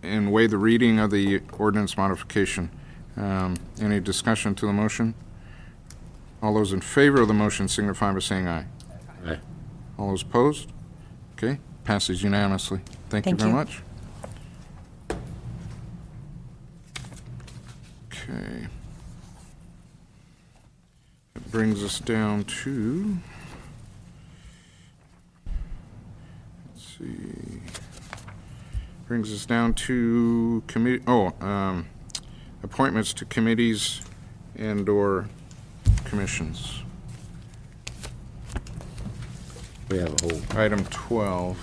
and waive the reading of the ordinance modification. Any discussion to the motion? All those in favor of the motion signify by saying aye. Aye. All those opposed? Okay, passes unanimously. Thank you Thank very you. much. Okay. That brings us down to, let's see, brings us down to committee, appointments to committees and/or commissions. We have a whole, Item 12.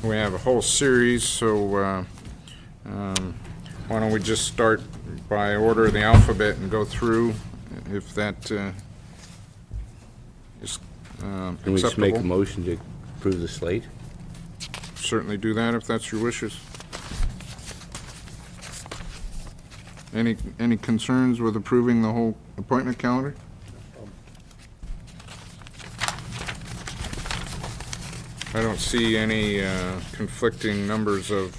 We have a whole series, so why don't we just start by order of the alphabet and go through, if that is can we just make a acceptable. motion to approve the slate? Certainly do that if that's your wishes. Any concerns with approving the whole appointment calendar? I don't see any conflicting numbers of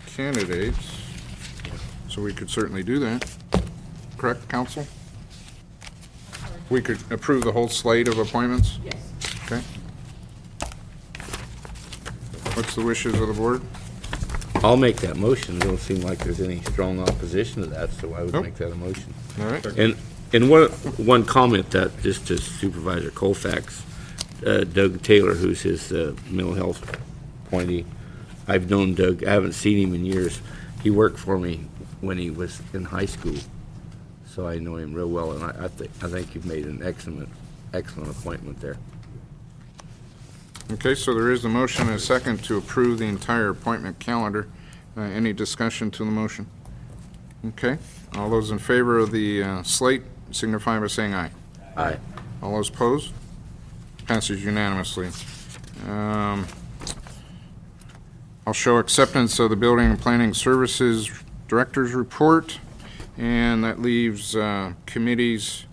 candidates, so we could certainly do that. Correct, counsel? We could approve the whole slate of appointments? Yes. Okay. What's the wishes of the board? I'll make that motion. It don't seem like there's any strong opposition to that, so I would Nope. make that a motion. All right. And one comment that, just to Supervisor Colfax, Doug Taylor, who's his mental health appointee. I've known Doug, I haven't seen him in years. He worked for me when he was in high school, so I know him real well, and I think you've made an excellent appointment there. Okay, so there is a motion and a second to approve the entire appointment calendar. Any discussion to the motion? Okay, all those in favor of the slate signify by saying aye. Aye. All those opposed? Passes unanimously. I'll show acceptance of the Building and Planning Services Director's Report, and that leaves committees,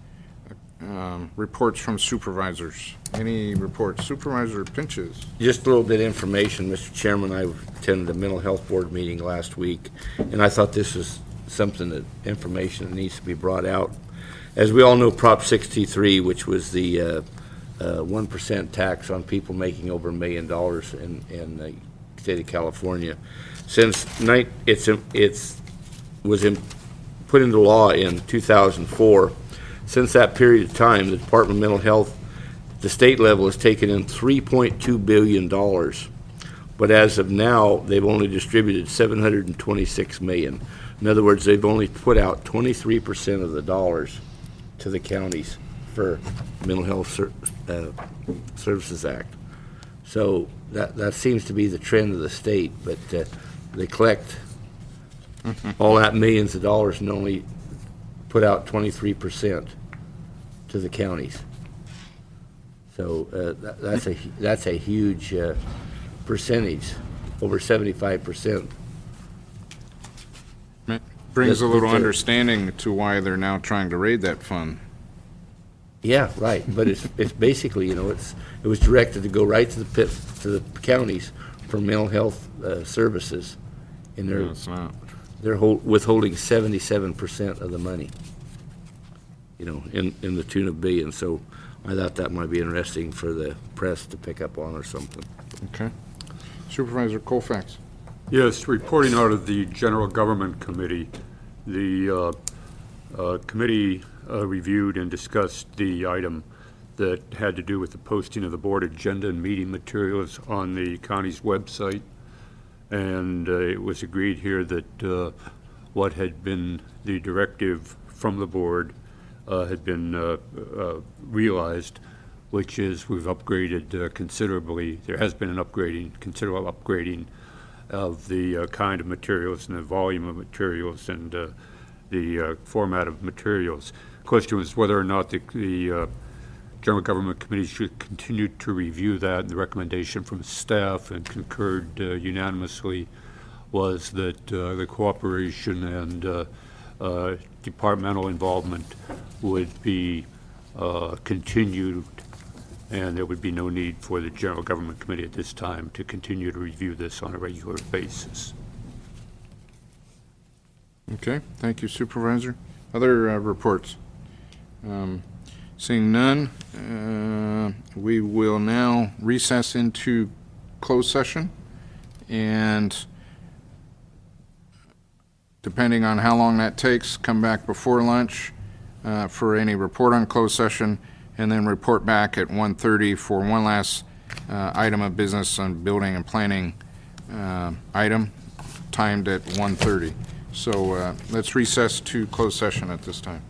reports from supervisors. Any reports? Supervisor Pinches. Just a little bit of information, Mr. Chairman. I attended a mental health board meeting last week, and I thought this was something that information that needs to be brought out. As we all know, Prop 63, which was the 1% tax on people making over $1 million in the state of California, since put into law in 2004. Since that period of time, the Department of Mental Health, the state level, has taken in $3.2 billion. But as of now, they've only distributed $726 million. In other words, they've only put out 23% of the dollars to the counties for Mental Health Services Act. So that seems to be the trend of the state, but they collect all that millions of dollars and only put out 23% to the counties. So that's a huge percentage, over 75%. Brings a little That's- understanding to why they're now trying to raid that fund. Yeah, right. But it's basically, it was directed to go right to the counties for mental health services, and No, it's not. they're withholding 77% of the money. In the tune of billions. So I thought that might be interesting for the press to pick up on or something. Okay. Supervisor Colfax. Yes, reporting out of the General Government Committee, the committee reviewed and discussed the item that had to do with the posting of the board agenda and meeting materials on the county's website. And it was agreed here that what had been the directive from the board had been realized, which is we've upgraded considerably. There has been an considerable upgrading of the kind of materials and the volume of materials and the format of materials. The question was whether or not the General Government Committee should continue to review that. And the recommendation from staff, and concurred unanimously, was that the cooperation and departmental involvement would be continued and there would be no need for the General Government Committee at this time to continue to review this on a regular basis. Okay, thank you, Supervisor. Other reports? Seeing none, we will now recess into closed session, and depending on how long that takes, come back before lunch for any report on closed session, and then report back at 1:30 for one last item of business on building and planning item, timed at 1:30. So let's recess to closed session at this time.